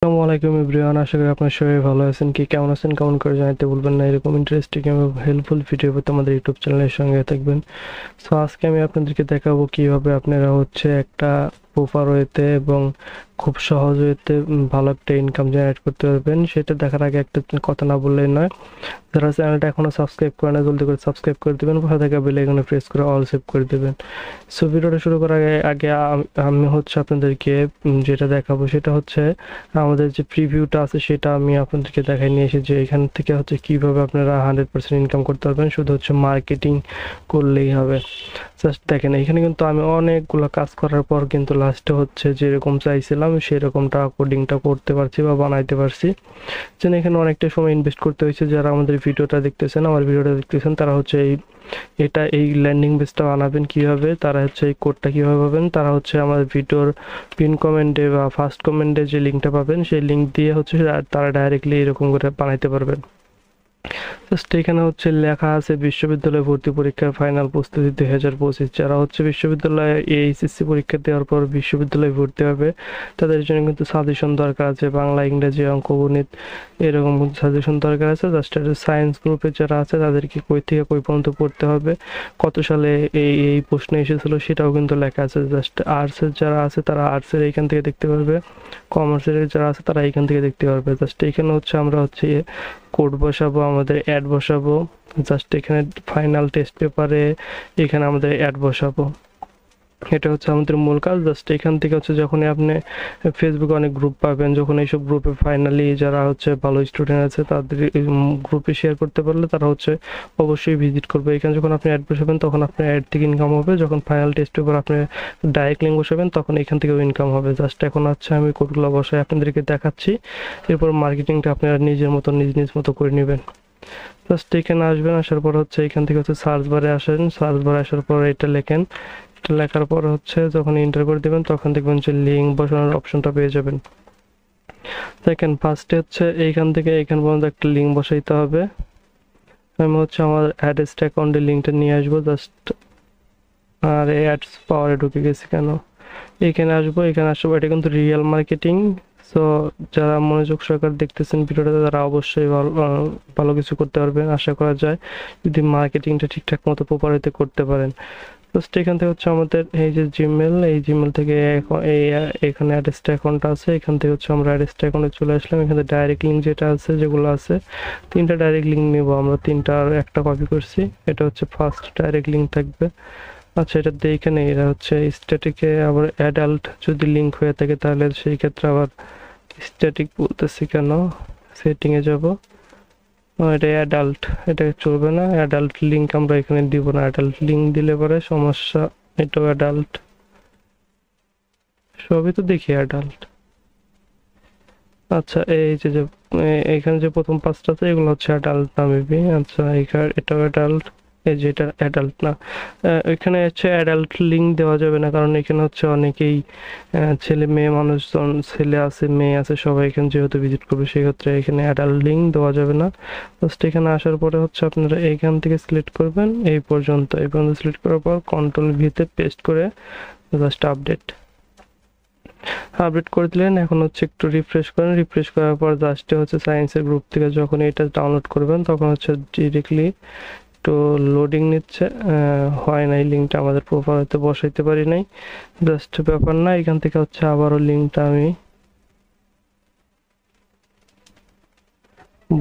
আসসালামু আলাইকুম এভরিওয়ান, আশা করি আপনার সবাই ভালো আছেন। কেমন আছেন কমেন্ট করে জানাতে ভুলবেন না। এরকম ইন্টারেস্টিং এবং হেল্পফুল ভিডিও পেতে আমাদের ইউটিউব চ্যানেলের সঙ্গে থাকবেন। সো আজকে আমি আপনাদেরকে দেখাবো কিভাবে আপনারা একটা প্রপার ওয়েতে এবং খুব সহজ ওয়েতে ভালো একটা ইনকাম জেনারেট করতে পারবেন। সেটা দেখার আগে একটা কথা না বললেই নয়, যারা চ্যানেলটা এখনো সাবস্ক্রাইব করে না জলদি করে সাবস্ক্রাইব করে দেবেন, পাশে থাকা বেল আইকনে প্রেস করে অল সেভ করে দেবেন। সো ভিডিওটা শুরু করার আগে আমি আপনাদেরকে যেটা দেখাবো সেটা হচ্ছে আমাদের যে প্রিভিউটা আছে সেটা আমি আপনাদেরকে দেখাই নিয়ে এসেছি। যে এখান থেকে কিভাবে আপনারা 100% ইনকাম করতে পারবেন, শুধু মার্কেটিং করলেই হবে। জাস্ট দেখেন, এখানে কিন্তু আমি অনেকগুলো কাজ করার পর কিন্তু লাস্টে যেরকম চাইছিলাম সেরকমটা কোডিংটা করতে পারছি বা বানাইতে পারছি। যেন এখানে অনেকটা সময় ইনভেস্ট করতে হয়েছে। যারা আমাদের ভিডিওটা দেখতেছেন, আমার ভিডিওটা দেখতেছেন, তারা এই ল্যান্ডিং পেজটা বানাবেন কিভাবে, তারা এই কোডটা কিভাবে পাবেন, তারা আমার ভিডিওর পিন কমেন্টে বা ফার্স্ট কমেন্টে যে লিঙ্কটা পাবেন সেই লিঙ্ক দিয়ে তারা ডাইরেক্টলি এরকম করে বানাইতে পারবেন। জাস্ট এখানে লেখা আছে বিশ্ববিদ্যালয় ভর্তি পরীক্ষার ফাইনাল প্রস্তুতি 2025। যারা বিশ্ববিদ্যালয়ে এইচএসসি পরীক্ষা দেওয়ার পর বিশ্ববিদ্যালয়ে ভর্তি হবে তাদের জন্য কিন্তু সাজেশন দরকার আছে, বাংলা, ইংরেজি, অঙ্ক, গণিত এরকম সাজেশন দরকার আছে। জাস্ট সায়েন্স গ্রুপে যারা আছে তাদেরকে কই থেকে কই পর্যন্ত পড়তে হবে, কত সালে এই এই প্রশ্ন এসেছিল সেটাও কিন্তু লেখা আছে। জাস্ট আর্টসের যারা আছে তারা আর্টসের এইখান থেকে দেখতে পারবে, কমার্সের যারা আছে তারা এইখান থেকে দেখতে পারবে। জাস্ট এখানে আমরা কোড বসাবো, আমাদের অ্যাড বসাবো। জাস্ট এখানে ফাইনাল টেস্ট পেপারে এখানে আমাদের অ্যাড বসাবো। এটা আমাদের মূল কাজ। জাস্ট এখান থেকে যখনই আপনি ফেসবুকে অনেক গ্রুপ পাবেন, যখন এইসব গ্রুপে ফাইনালি যারা ভালো স্টুডেন্ট আছে তাদের গ্রুপে শেয়ার করতে পারলে তারা অবশ্যই ভিজিট করবে। এখানে যখন আপনি অ্যাড বসাবেন তখন আপনার অ্যাড থেকে ইনকাম হবে, যখন ফাইনাল টেস্ট পেপার আপনি ডাইরেক্ট লিঙ্ক বসাবেন তখন এখান থেকেও ইনকাম হবে। জাস্ট এখন আমি কোডগুলো বসাই আপনাদেরকে দেখাচ্ছি, এরপর মার্কেটিংটা আপনারা নিজের মতো নিজ মতো করে নেবেন। জাস্ট এখানে আসবেন, আসার পর এখান থেকে সার্চ বারে আসেন, সার্চ বারে আসার পর এটা লেখেন। এটা লেখার পর যখন এন্টার করে দেবেন তখন দেখবেন যে লিঙ্ক বসানোর অপশনটা পেয়ে যাবেন। দেখেন ফার্স্টে এইখান থেকে এইখান পর্যন্ত একটা লিঙ্ক বসাইতে হবে। আমি আমার অ্যাডস অ্যাকাউন্টের লিঙ্কটা নিয়ে আসবো জাস্ট। আর এই অ্যাডস পাওয়ারে ঢুকে গেছি কেন, এখানে আসবো। এখানে আসবো, এটা কিন্তু রিয়েল মার্কেটিং। সো যারা মনোযোগ সহকারে দেখতেছেন ভিডিওটা তারা অবশ্যই ভালো কিছু করতে পারবেন আশা করা যায়, যদি মার্কেটিংটা ঠিকঠাক মতো প্রপার হতে করতে পারেন। জাস্ট এখান থেকে আমাদের এই যে জিমেল, এই জিমেল থেকে এখানে অ্যাড্রেসটা অ্যাকাউন্ট আছে, এখান থেকে আমরা অ্যাড্রেসটা অ্যাকাউন্টে চলে আসলাম। এখানে ডাইরেক্ট লিঙ্ক যেটা আছে, যেগুলো আছে তিনটা ডাইরেক্ট লিঙ্ক নেব আমরা, তিনটা আর একটা কপি করছি। এটা ফার্স্ট ডাইরেক্ট লিঙ্ক থাকবে। আচ্ছা, এটা দিয়ে এখানে এরা স্ট্যাটিকে আবার অ্যাডাল্ট যদি লিঙ্ক হয়ে থাকে তাহলে সেই ক্ষেত্রে আবার স্ট্যাটিক বলতেছি কেন, সেটিংয়ে যাব। এটা অ্যাডাল্ট, এটা চলবে না। অ্যাডাল্ট লিঙ্ক আমরা এখানে দিব না, অ্যাডাল্ট লিঙ্ক দিলে পরে সমস্যা। এটাও অ্যাডাল্ট, সবই তো দেখি অ্যাডাল্ট। আচ্ছা, এই যে এখানে যে প্রথম পাঁচটা আছে এগুলো অ্যাডাল্ট না মেবি। আচ্ছা, এটাও অ্যাডাল্ট, এই যে এটা অ্যাডাল্ট না। এখানে অ্যাডাল্ট লিঙ্ক দেওয়া যাবে না, কারণ এখানে অনেকেই ছেলে মেয়ে মানুষজন, ছেলে আছে মেয়ে আছে সবাই এখানে যেহেতু ভিজিট করবে, সেক্ষেত্রে এখানে অ্যাডাল্ট লিঙ্ক দেওয়া যাবে না। জাস্ট এখানে আসার পরে আপনারা এইখান থেকে সিলেক্ট করবেন এই পর্যন্ত সিলেক্ট করার পর কন্ট্রোল ভিতে পেস্ট করে জাস্ট আপডেট করে দিলেন। এখন একটু রিফ্রেশ করেন, রিফ্রেশ করার পর জাস্ট সায়েন্সের গ্রুপ থেকে যখন এটা ডাউনলোড করবেন তখন ডিরেক্টলি একটু লোডিং নিচ্ছে। হয় নাই, লিঙ্কটা আমাদের প্রোফাইলতে বসাইতে পারি নাই। জাস্ট ব্যাপার না, এখান থেকে আবারও লিঙ্কটা আমি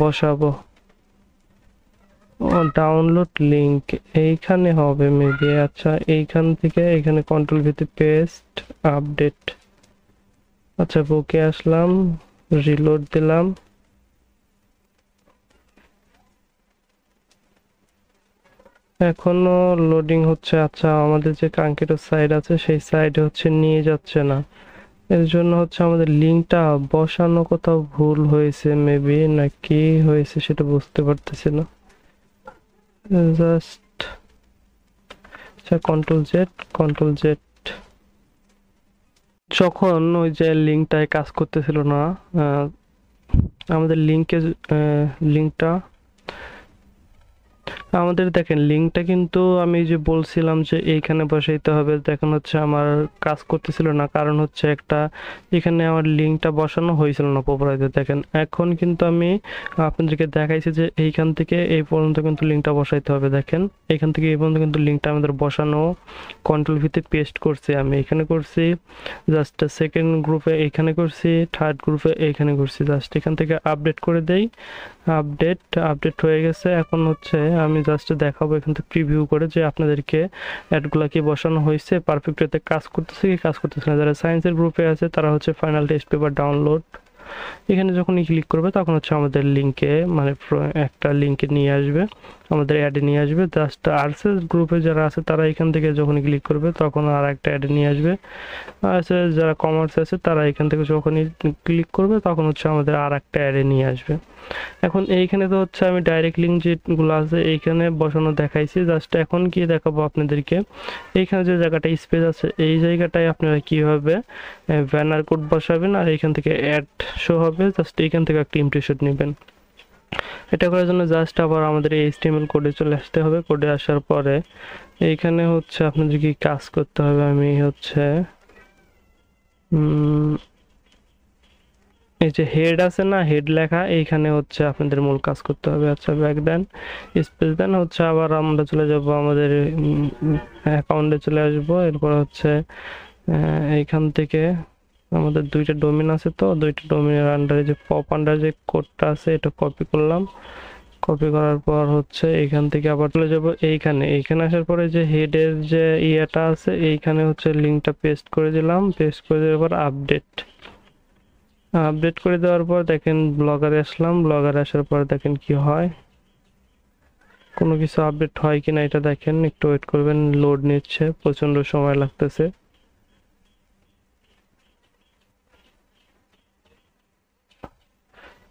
বসাবো। ডাউনলোড লিঙ্ক এইখানে হবে মেবি। আচ্ছা, এইখান থেকে এখানে কন্ট্রোল ভিতে পেস্ট আপডেট। আচ্ছা, বুকে আসলাম, রিলোড দিলাম। এখনো লোডিং হচ্ছে। আচ্ছা, আমাদের যে কাঙ্ক্ষিত সাইড আছে সেই সাইডে নিয়ে যাচ্ছে না, এর জন্য আমাদের লিঙ্কটা বসানো কোথাও ভুল হয়েছে মেবি, না কি হয়েছে সেটা বুঝতে পারতেছি না। জাস্ট আচ্ছা, কন্ট্রোল জেড। যখন ওই যে লিঙ্কটায় কাজ করতেছিল না, আমাদের লিঙ্কটা আমাদের দেখেন লিঙ্কটা কিন্তু আমি যে বলছিলাম যে এইখানে বসাইতে হবে, দেখেন হচ্ছে আমার কাজ করতেছিল না, কারণ হচ্ছে একটা এখানে আমার লিঙ্কটা বসানো হয়েছিল না প্রপারলি। দেখেন এখন কিন্তু আমি আপনাদেরকে দেখাইছি যে এইখান থেকে এই পর্যন্ত কিন্তু লিঙ্কটা বসাইতে হবে। দেখেন এখান থেকে এই পর্যন্ত কিন্তু লিঙ্কটা আমাদের বসানো, কন্ট্রোল ভিতে পেস্ট করছি, আমি এখানে করছি, জাস্ট সেকেন্ড গ্রুপে এইখানে করছি, থার্ড গ্রুপে এইখানে করছি, জাস্ট এখান থেকে আপডেট করে দেই। আপডেট হয়ে গেছে। এখন হচ্ছে আমি জাস্ট দেখাবো এখান থেকে প্রিভিউ করে যে আপনাদেরকে অ্যাডগুলো কি বসানো হয়েছে, পারফেক্ট ওয়েতে কাজ করতেছে কি কাজ করতেছে না। যারা সায়েন্সের গ্রুপে আছে তারা হচ্ছে ফাইনাল টেস্ট পেপার ডাউনলোড, এখানে যখনই ক্লিক করবে তখন হচ্ছে আমাদের লিঙ্কে মানে একটা লিঙ্কে নিয়ে আসবে, আমাদের অ্যাডে নিয়ে আসবে। জাস্ট আর্টসের গ্রুপে যারা আছে তারা এখান থেকে যখনই ক্লিক করবে তখন আর একটা অ্যাডে নিয়ে আসবে। আছে যারা কমার্স আছে তারা এখান থেকে যখনই ক্লিক করবে তখন হচ্ছে আমাদের আর একটা অ্যাডে নিয়ে আসবে। এখন এইখানে তো হচ্ছে আমি ডাইরেক্ট লিঙ্ক যেগুলো আছে এইখানে বসানো দেখাইছি, জাস্ট এখন কি দেখাবো আপনাদেরকে, এইখানে যে জায়গাটা স্পেস আছে এই জায়গাটায় আপনারা কিভাবে ব্যানার কোড বসাবেন আর এইখান থেকে অ্যাড শো হবে, জাস্ট এইখান থেকে একটা ইমপ্রেশন নেবেন। এটা করার জন্য জাস্ট আবার আমাদের এই HTML কোডে চলে আসতে হবে। কোডে আসার পরে এইখানে হচ্ছে আপনাদের কি কাজ করতে হবে, আমি হচ্ছে এই যে হেড আছে না, হেড লেখা, এইখানে হচ্ছে আপনাদের মূল কাজ করতে হবে। আচ্ছা ব্যাক দেন, স্পেস দেন, হচ্ছে আবার আমরা চলে যাব আমাদের অ্যাকাউন্টে চলে আসবো। এরপর হচ্ছে এইখান থেকে আমাদের দুইটা ডোমেন আছে, তো দুইটা ডোমেনের আন্ডারে যে পপ আন্ডার যে কোডটা আছে এটা কপি করলাম। কপি করার পর হচ্ছে এইখান থেকে আবার চলে যাব এইখানে। এইখানে আসার পরে যে হেডের যে ইয়েটা আছে এইখানে হচ্ছে লিঙ্কটা পেস্ট করে দিলাম। পেস্ট করে দেওয়ার পর আপডেট করে দেওয়ার পর দেখেন ব্লগারে আসলাম। ব্লগারে আসার পর দেখেন কি হয়, কোনো কিছু আপডেট হয় কিনা এটা দেখেন, একটু ওয়েট করবেন, লোড নিচ্ছে, প্রচন্ড সময় লাগতেছে।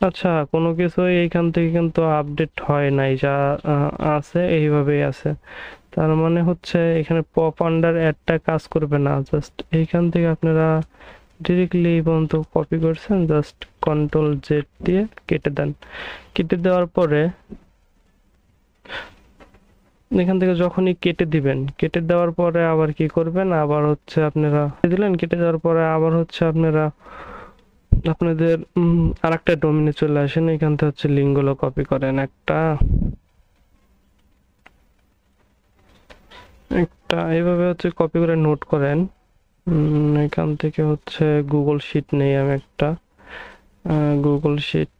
আচ্ছা কোনো কিছুই এইখান থেকে কিন্তু আপডেট হয় নাই, যা আছে এইভাবেই আছে। তার মানে হচ্ছে এখানে পপ আন্ডার অ্যাডটা কাজ করবে না। জাস্ট এইখান থেকে আপনারা ডিরেক্টলি এই পর্যন্ত কপি করছেন, জাস্ট কন্ট্রোল জেড দিয়ে কেটে দেন। কেটে দেওয়ার পরে এখান থেকে যখনই কেটে দিবেন, কেটে দেওয়ার পরে আবার কি করবেন, আবার হচ্ছে আপনারা দিলেন, কেটে দেওয়ার পরে আবার হচ্ছে আপনারা আপনাদের আর একটা ডোমেনে চলে আসেন। এখান থেকে হচ্ছে লিঙ্কগুলো কপি করেন, একটা একটা এইভাবে হচ্ছে কপি করে নোট করেন। এখান থেকে হচ্ছে গুগল শিট নেই, আমি একটা গুগল শিট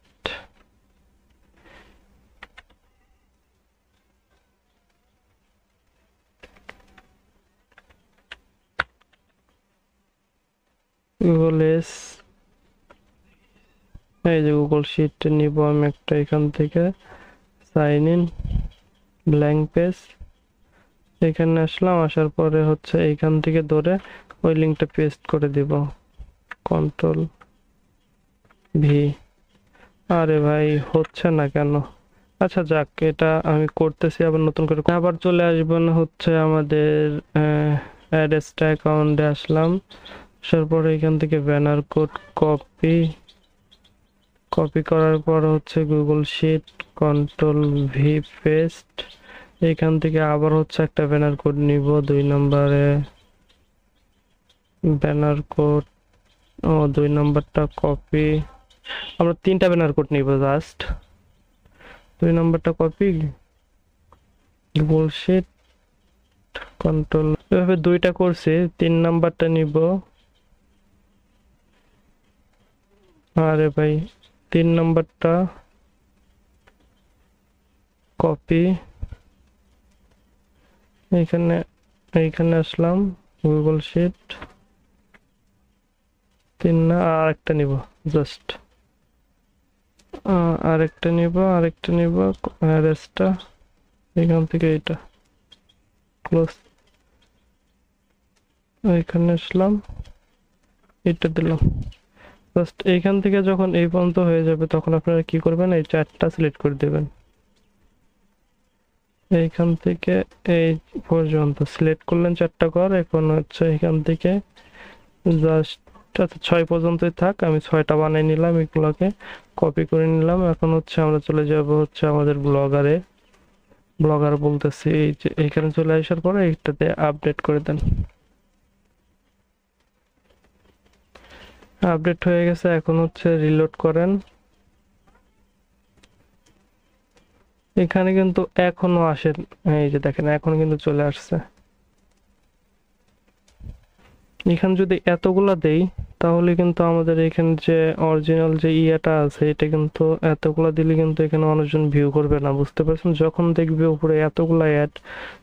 গুগল এস, এই যে গুগল শিট নিব আমি একটা, এখান থেকে সাইন ইন ব্ল্যাঙ্ক পেজ, এখানে আসলাম। আসার পরে হচ্ছে এইখান থেকে ধরে ওই লিঙ্কটা পেস্ট করে দিব, কন্ট্রোল ভি। আরে ভাই হচ্ছে না কেন, আচ্ছা যাক, এটা আমি করতেছি, আবার নতুন করে আবার চলে আসবেন হচ্ছে আমাদের অ্যাডেস্টা অ্যাকাউন্টে আসলাম। আসার পরে এখান থেকে ব্যানার কোড কপি, কপি করার পর হচ্ছে Google sheet, control V paste. এখান থেকে আবার হচ্ছে একটা ব্যানার কোড নিব, 2 নম্বরে ব্যানার কোড, ও 2 নম্বরটা কপি, আমরা 3টা ব্যানার কোড নিব, জাস্ট 2 নম্বরটা কপি, গুগল শিট, কন্ট্রোল, এভাবে 2টা করছি। 3 নাম্বারটা নিব, আরে ভাই 3 নাম্বারটা কপি, এইখানে এইখানে আসলাম, গুগল শিট 3 না, আরেকটা নিব, জাস্ট আরেকটা নিব রেস্টটা, এখান থেকে এটা ক্লোজ, এইখানে আসলাম, এটা দিলাম। জাস্ট এইখান থেকে যখন এই পর্যন্ত হয়ে যাবে তখন আপনারা কি করবেন, এই 4টা সিলেক্ট করে দেবেন। এইখান থেকে এই পর্যন্ত সিলেক্ট করলেন 4টা ঘর। এখন হচ্ছে এখান থেকে জাস্ট 6 পর্যন্তই থাক, আমি 6টা বানিয়ে নিলাম, এগুলোকে কপি করে নিলাম। এখন হচ্ছে আমরা চলে যাব হচ্ছে আমাদের ব্লগারে। ব্লগার বলতেছি, এই যে এখানে চলে আসার পরে এইটাতে আপডেট করে দেন। আপডেট হয়ে গেছে, এখন হচ্ছে রিলোড করেন। এখানে কিন্তু এখনো আসেন, এই যে দেখেন এখন কিন্তু চলে আসছে। এখানে যদি এতগুলা দেই তাহলে কিন্তু আমাদের এখানে যে অরিজিনাল যে ইয়াটা আছে এটা কিন্তু এতগুলা দিলে কিন্তু এখানে মানুষজন ভিউ করবে না, বুঝতে পারছেন? যখন দেখবে উপরে এতগুলা অ্যাড,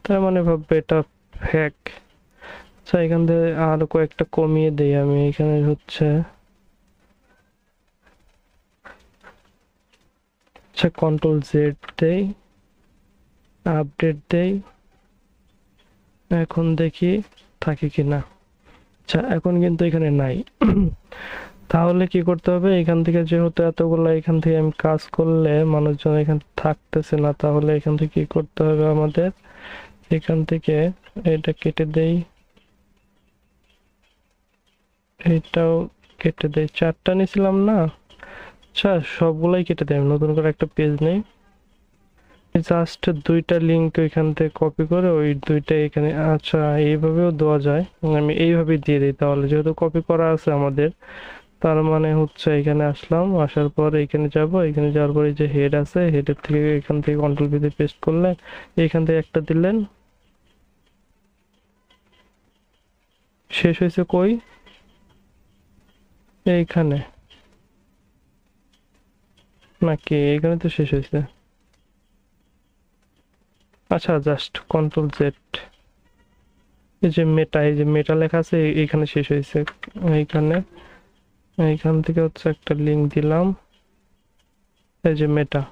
তার মানে ভাববে এটা ফেক। আচ্ছা, এখান থেকে আরো কয়েকটা কমিয়ে দেই আমি। এখানে হচ্ছে, আচ্ছা কন্ট্রোল জেড দেই, আপডেট দেই, এখন দেখি থাকে কিনা। আচ্ছা এখন কিন্তু এখানে নাই। তাহলে কি করতে হবে, এখান থেকে যেহেতু এতগুলো এখান থেকে আমি কাজ করলে মানুষজন এখানে থাকতেছে না, তাহলে এখান থেকে কি করতে হবে আমাদের, এখান থেকে এটা কেটে দেই, এইটাও কেটে দেই। চারটা নিয়েছিলাম না? আচ্ছা সবগুলাই কেটে দেয়, নতুন করে একটা পেজ নেই। জাস্ট দুইটা লিঙ্ক ওইখান থেকে কপি করে ওই দুইটা এখানে, আচ্ছা এইভাবেও দেওয়া যায়। আমি এইভাবেই দিয়ে দিই তাহলে, যেহেতু কপি করা আছে আমাদের। তার মানে হচ্ছে এখানে আসলাম, আসার পর এখানে যাব, এখানে যাওয়ার পরে যে হেড আছে হেডের থেকে এখান থেকে কন্ট্রোল ভি দিয়ে পেস্ট করলেন, এখান থেকে একটা দিলেন। শেষ হয়েছে কই? এইখানে নাকি এখানে তো শেষ হয়েছে? আচ্ছা জাস্ট কন্ট্রোল জেড, এই যে মেটা, এই যে মেটা লেখা আছে এইখানে শেষ হয়েছে। এইখানে, এইখান থেকে হচ্ছে একটা লিঙ্ক দিলাম, এই যে মেটা,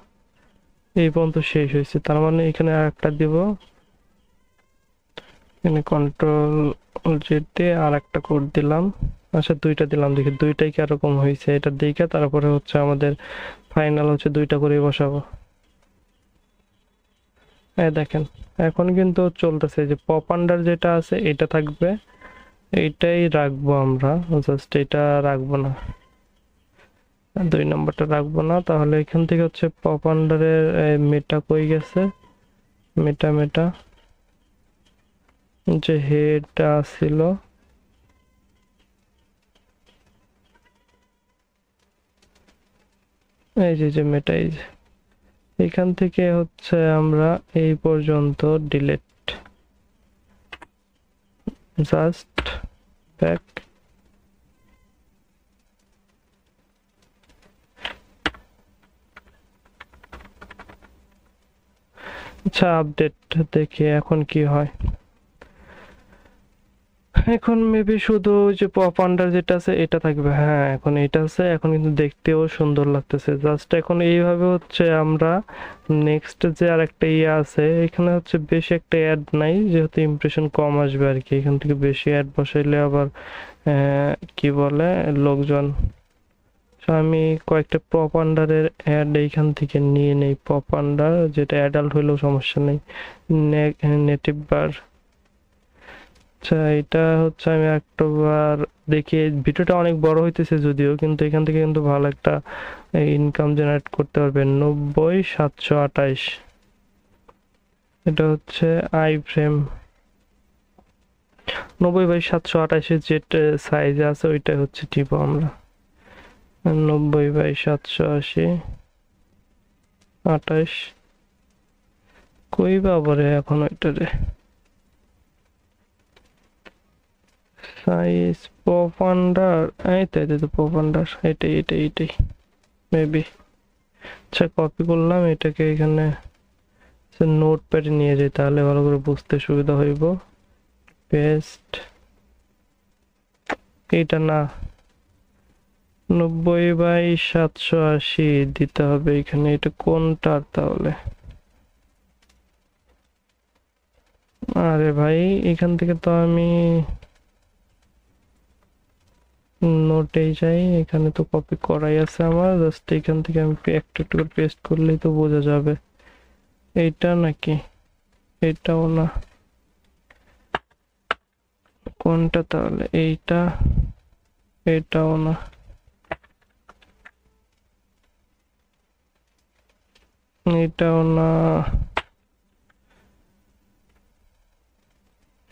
এই পর্যন্ত শেষ হয়েছে। তার মানে এখানে আর একটা দিব, এখানে কন্ট্রোল জেড দিয়ে আর একটা কোড দিলাম। আচ্ছা দুইটা দিলাম, দেখি দুইটাই কিরকম হয়েছে এটা দেখে তারপরে হচ্ছে আমাদের ফাইনাল হচ্ছে দুইটা করে বসাবো। হ্যাঁ দেখেন এখন কিন্তু চলতেছে, যে পপ আন্ডার যেটা আছে এটা থাকবে, এইটাই রাখবো আমরা, জাস্ট এটা রাখবো না, দুই নম্বরটা রাখবো না। তাহলে এখান থেকে হচ্ছে পপ আন্ডারের মেটা কই গেছে, মেটা মেটা যে হেডটা ছিল, এই যে মেটা, এই যে এখান থেকে হচ্ছে আমরা এই পর্যন্ত ডিলিট, জাস্ট ব্যাক। আচ্ছা আপডেট দেখি এখন কি হয়। এখন মেবি শুধু ওই যে পপ আন্ডার যেটা আছে এটা থাকবে, হ্যাঁ এখন এটা আছে, এখন কিন্তু দেখতেও সুন্দর লাগতেছে। জাস্ট এখন এইভাবে হচ্ছে আমরা নেক্সট যে আর একটা ইয়ে আছে, এখানে হচ্ছে বেশি একটা অ্যাড নাই যেহেতু ইমপ্রেশন কম আসবে আর কি। এখান থেকে বেশি অ্যাড বসাইলে আবার কি বলে লোকজন। So, আমি কয়েকটা পপ আন্ডারের অ্যাড এইখান থেকে নিয়ে নেই, পপ আন্ডার যেটা অ্যাডাল্ট হইলেও সমস্যা নেই, নেটিভ বার। আচ্ছা এটা হচ্ছে আমি একটাবার দেখি, ভিডিওটা অনেক বড় হইতেছে যদিও, কিন্তু এখান থেকে কিন্তু ভালো একটা ইনকাম জেনারেট করতে পারবেন। 90,728, এটা হচ্ছে আই ফ্রেম 90/728 যেটা সাইজ আছে ওইটা হচ্ছে টিপ আমরা 90/780 28 কই বাবারে এখন ওইটারে সাইজ পপ আন্ডার, এই তো পপ আন্ডার, এটাই মেবি। আচ্ছা কপি করলাম এটাকে, এখানে নোট প্যাডে নিয়ে যাই তাহলে ভালো করে বুঝতে সুবিধা হইব। পেস্ট, এইটা না 90/780 দিতে হবে এখানে, এটা কোনটার তাহলে? আরে ভাই এখান থেকে তো আমি নোটেই যাই, এখানে তো কপি করাই আছে আমার, জাস্ট এখান থেকে আমি একটু একটু করে পেস্ট করলেই তো বোঝা যাবে। এইটা নাকি? এটাও না, কোনটা তাহলে? এইটা, এটাও না, এটাও না,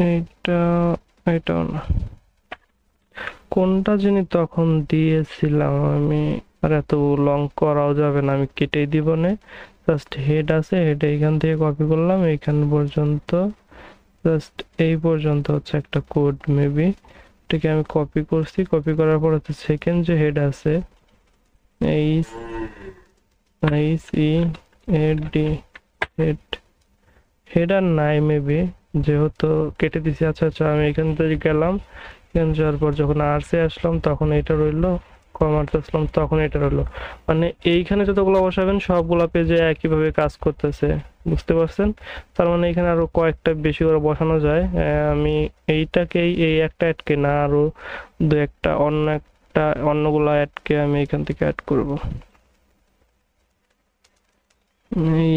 এইটা, এটাও না, কোনটা জানি তখন দিয়েছিলাম আমি। আর এত লং করাও যাবে না, আমি কেটেই দিব না। জাস্ট হেড আছে, হেড এইখান থেকে কপি করলাম এইখান পর্যন্ত, জাস্ট এই পর্যন্ত হচ্ছে একটা কোড মেবি, এটাকে আমি কপি করছি। কপি করার পর হচ্ছে সেকেন্ড যে হেড আছে, H H E A D, head, head আর নাই মেবি, যেহেতু কেটে দিছি। আচ্ছা আচ্ছা, আমি এখান থেকে গেলাম, এখানে যাওয়ার পর যখন আরসে আসলাম তখন এটা রইলো, কমার্স আসলাম তখন এটা রইলো। মানে এইখানে যতগুলো বসাবেন সবগুলা পেজে একইভাবে কাজ করতেছে, বুঝতে পারছেন? তার মানে এখানে আরো কয়েকটা বেশি করে বসানো যায়। আমি এইটাকেই, এই একটা অ্যাডকে না, আরো দু একটা অন্য একটা, অন্যগুলা অ্যাডকে আমি এখান থেকে অ্যাড করব।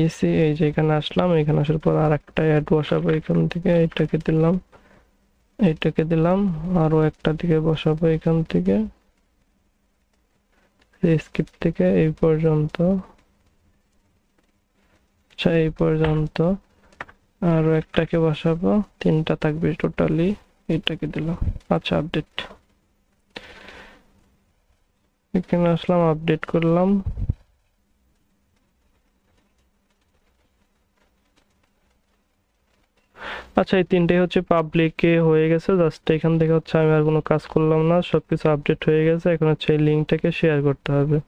এসে এই যে এখানে আসলাম, এখানে আসার পর আর একটা অ্যাড বসাবো এখান থেকে, এইটাকে দিলাম, এইটাকে দিলাম, আরো একটা দিকে বসাবো এখান থেকে, স্কিপ থেকে এই পর্যন্ত। আচ্ছা এই পর্যন্ত, আরো একটাকে বসাবো, তিনটা থাকবে টোটালি, এইটাকে দিলাম। আচ্ছা আপডেট, এখানে আসলাম, আপডেট করলাম। আচ্ছা এই তিনটাই হচ্ছে পাবলিকে হয়ে গেছে। জাস্ট এখান থেকে হচ্ছে আমি আর কোনো কাজ করলাম না, সবকিছু আপডেট হয়ে গেছে। এখন হচ্ছে এই লিঙ্কটাকে শেয়ার করতে হবে।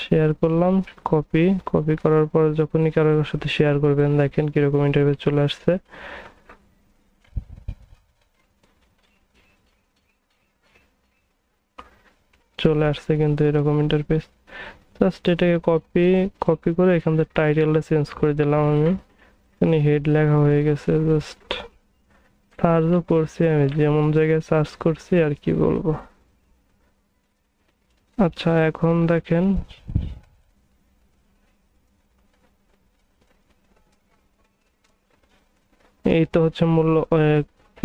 শেয়ার করলাম, কপি, কপি করার পর যখনই কারোর সাথে শেয়ার করবেন দেখেন কিরকম ইন্টারফেস চলে আসছে। চলে আসছে কিন্তু এরকম ইন্টারফেস। জাস্ট এটাকে কপি, কপি করে এখান থেকে টাইটেলটা চেঞ্জ করে দিলাম আমি, এখানে হেড লেখা হয়ে গেছে। জাস্ট সার্চও করছি, আমি যেমন জায়গায় সার্চ করছি আর কি বলবো। আচ্ছা এখন দেখেন, এই তো হচ্ছে মূল্য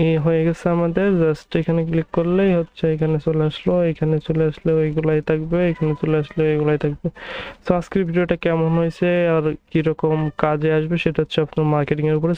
এই হয়ে গেছে আমাদের। জাস্ট এখানে ক্লিক করলেই হচ্ছে এখানে চলে আসলো, এখানে চলে আসলে ওইগুলাই থাকবে, এখানে চলে আসলে ওইগুলাই থাকবে। তো আজকের ভিডিওটা কেমন হয়েছে আর কিরকম কাজে আসবে সেটা হচ্ছে আপনার মার্কেটিং এর উপরে।